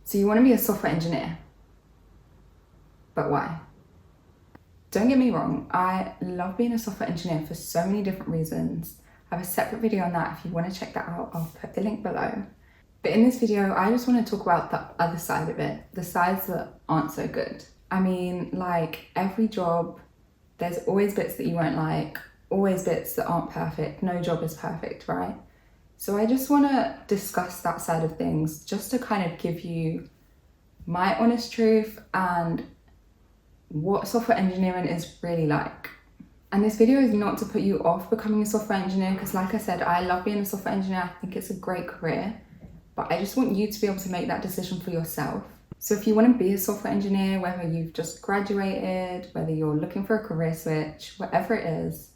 So you want to be a software engineer, but why? Don't get me wrong, I love being a software engineer for so many different reasons. I have a separate video on that. If you want to check that out, I'll put the link below. But in this video, I just want to talk about the other side of it, the sides that aren't so good. I mean, like every job, there's always bits that you won't like, always bits that aren't perfect. No job is perfect, right? So I just want to discuss that side of things just to kind of give you my honest truth and what software engineering is really like. And this video is not to put you off becoming a software engineer, because like I said, I love being a software engineer. I think it's a great career, but I just want you to be able to make that decision for yourself. So if you want to be a software engineer, whether you've just graduated, whether you're looking for a career switch, whatever it is,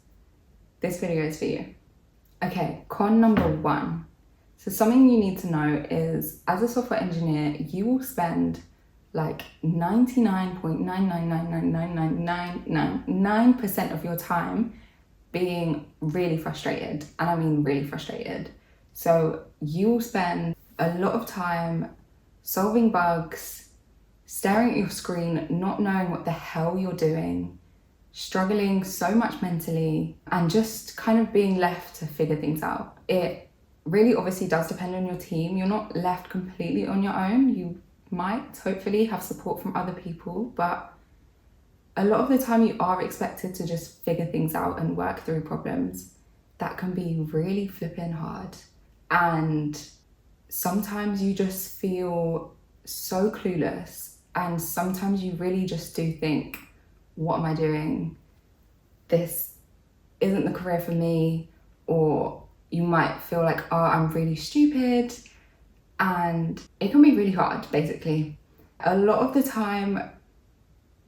this video is for you. Okay, con number one. So something you need to know is, as a software engineer, you will spend like 99.9999999% of your time being really frustrated. And I mean really frustrated. So you will spend a lot of time solving bugs, staring at your screen, not knowing what the hell you're doing, struggling so much mentally, and just kind of being left to figure things out. It really obviously does depend on your team. You're not left completely on your own. You might hopefully have support from other people, but a lot of the time you are expected to just figure things out and work through problems. That can be really flipping hard. And sometimes you just feel so clueless, and sometimes you really just do think, what am I doing? This isn't the career for me. Or you might feel like, oh, I'm really stupid. And it can be really hard, basically. A lot of the time,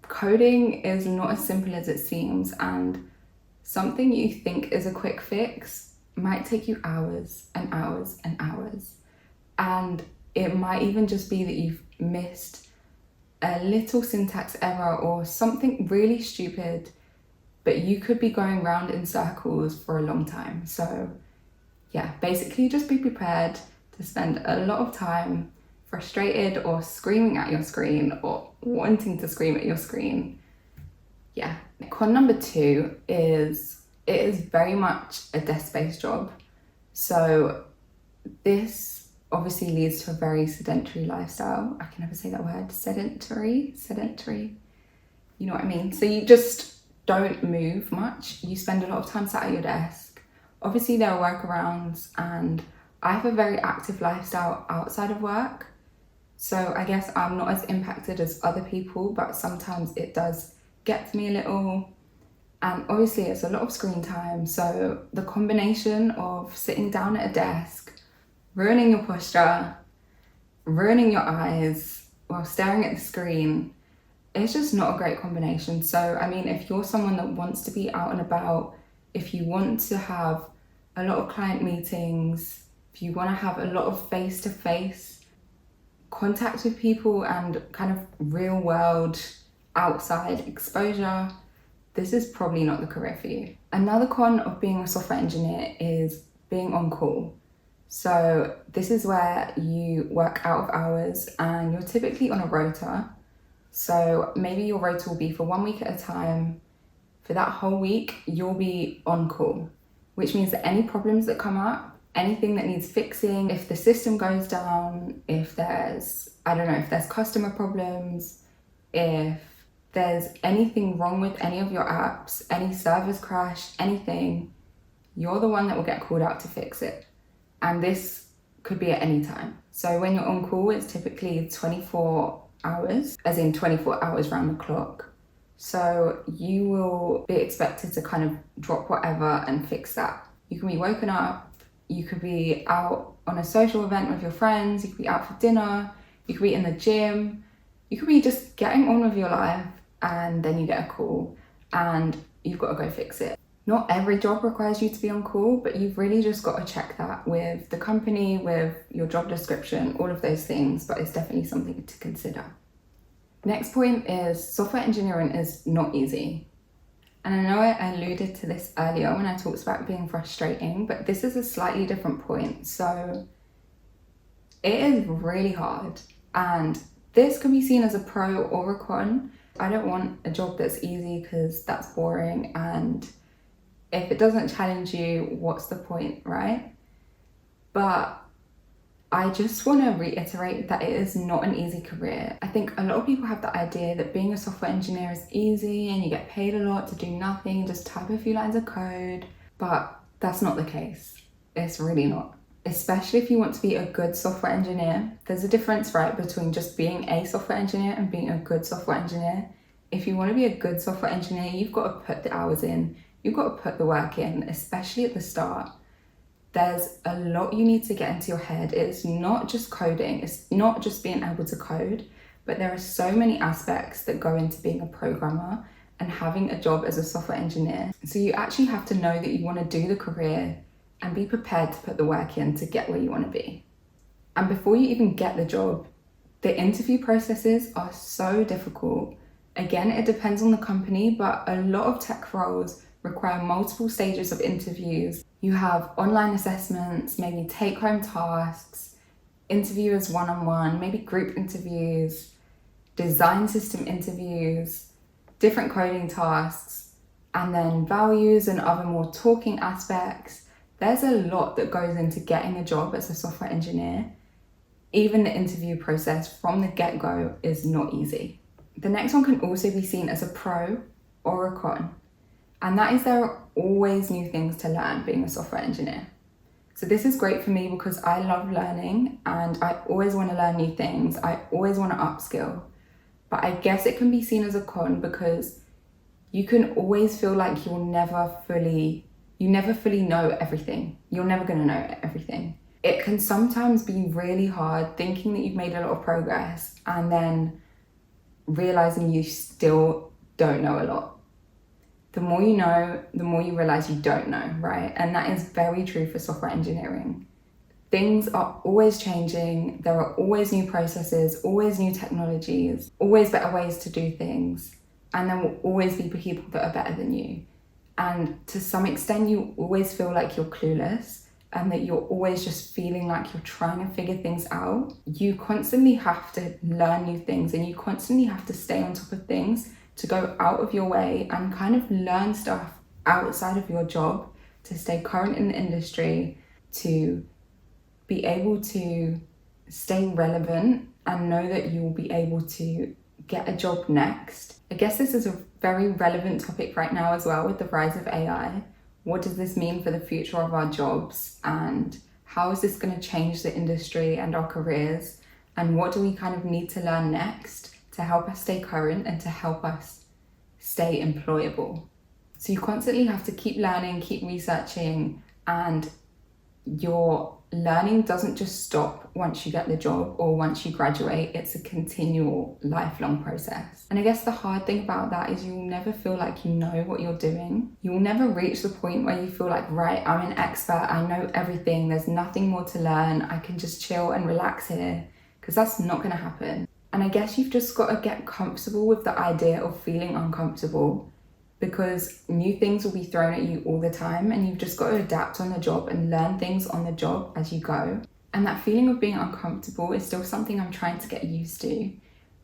coding is not as simple as it seems, and something you think is a quick fix might take you hours and hours and hours. And it might even just be that you've missed a little syntax error or something really stupid, but you could be going round in circles for a long time. So yeah, basically just be prepared to spend a lot of time frustrated or screaming at your screen or wanting to scream at your screen. Yeah. Con number two is it is very much a desk-based job. So this obviously leads to a very sedentary lifestyle. I can never say that word. Sedentary. You know what I mean? So you just don't move much. You spend a lot of time sat at your desk. Obviously there are workarounds, and I have a very active lifestyle outside of work. So I guess I'm not as impacted as other people, but sometimes it does get to me a little. And obviously it's a lot of screen time. So the combination of sitting down at a desk, ruining your posture, ruining your eyes while staring at the screen, it's just not a great combination. So, I mean, if you're someone that wants to be out and about, if you want to have a lot of client meetings, if you want to have a lot of face-to-face contact with people and kind of real world outside exposure, this is probably not the career for you. Another con of being a software engineer is being on call. So this is where you work out of hours and you're typically on a rota. So maybe your rota will be for 1 week at a time. For that whole week, you'll be on call, which means that any problems that come up, anything that needs fixing, if the system goes down, if there's, if there's customer problems, if there's anything wrong with any of your apps, any servers crash, anything, you're the one that will get called out to fix it. And this could be at any time. So when you're on call, it's typically 24 hours, as in 24 hours round the clock. So you will be expected to kind of drop whatever and fix that. You can be woken up, you could be out on a social event with your friends, you could be out for dinner, you could be in the gym, you could be just getting on with your life, and then you get a call and you've got to go fix it. Not every job requires you to be on call, but you've really just got to check that with the company, with your job description, all of those things, but it's definitely something to consider. Next point is software engineering is not easy. And I know I alluded to this earlier when I talked about being frustrating, but this is a slightly different point. So it is really hard. And this can be seen as a pro or a con. I don't want a job that's easy because that's boring, and if it doesn't challenge you, what's the point, right? But I just want to reiterate that it is not an easy career. I think a lot of people have the idea that being a software engineer is easy and you get paid a lot to do nothing, just type a few lines of code, but that's not the case. It's really not. Especially if you want to be a good software engineer. There's a difference, right, between just being a software engineer and being a good software engineer. If you want to be a good software engineer, you've got to put the hours in, you've got to put the work in, especially at the start. There's a lot you need to get into your head. It's not just coding, it's not just being able to code, but there are so many aspects that go into being a programmer and having a job as a software engineer. So you actually have to know that you want to do the career and be prepared to put the work in to get where you want to be. And before you even get the job, the interview processes are so difficult. Again, it depends on the company, but a lot of tech roles require multiple stages of interviews. You have online assessments, maybe take-home tasks, interviewers one-on-one, maybe group interviews, design system interviews, different coding tasks, and then values and other more talking aspects. There's a lot that goes into getting a job as a software engineer. Even the interview process from the get-go is not easy. The next one can also be seen as a pro or a con. And that is, there are always new things to learn being a software engineer. So this is great for me because I love learning and I always want to learn new things. I always want to upskill. But I guess it can be seen as a con because you can always feel like you never fully know everything. You're never going to know everything. It can sometimes be really hard thinking that you've made a lot of progress and then realizing you still don't know a lot. The more you know, the more you realize you don't know, right? And that is very true for software engineering. Things are always changing. There are always new processes, always new technologies, always better ways to do things. And there will always be people that are better than you. And to some extent, you always feel like you're clueless and that you're always just feeling like you're trying to figure things out. You constantly have to learn new things and you constantly have to stay on top of things, to go out of your way and kind of learn stuff outside of your job, to stay current in the industry, to be able to stay relevant and know that you will be able to get a job next. I guess this is a very relevant topic right now as well with the rise of AI. What does this mean for the future of our jobs, and how is this going to change the industry and our careers, and what do we kind of need to learn next to help us stay current and to help us stay employable? So you constantly have to keep learning, keep researching, and your learning doesn't just stop once you get the job or once you graduate. It's a continual, lifelong process. And I guess the hard thing about that is you'll never feel like you know what you're doing. You'll never reach the point where you feel like, right, I'm an expert, I know everything, there's nothing more to learn, I can just chill and relax here, because that's not going to happen. And I guess you've just got to get comfortable with the idea of feeling uncomfortable, because new things will be thrown at you all the time and you've just got to adapt on the job and learn things on the job as you go. And that feeling of being uncomfortable is still something I'm trying to get used to.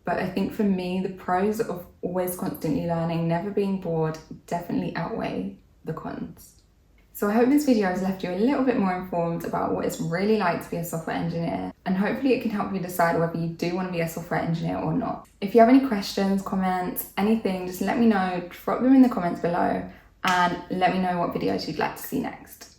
But I think for me, the pros of always constantly learning, never being bored, definitely outweigh the cons. So I hope this video has left you a little bit more informed about what it's really like to be a software engineer, and hopefully it can help you decide whether you do want to be a software engineer or not. If you have any questions, comments, anything, just let me know, drop them in the comments below, and let me know what videos you'd like to see next.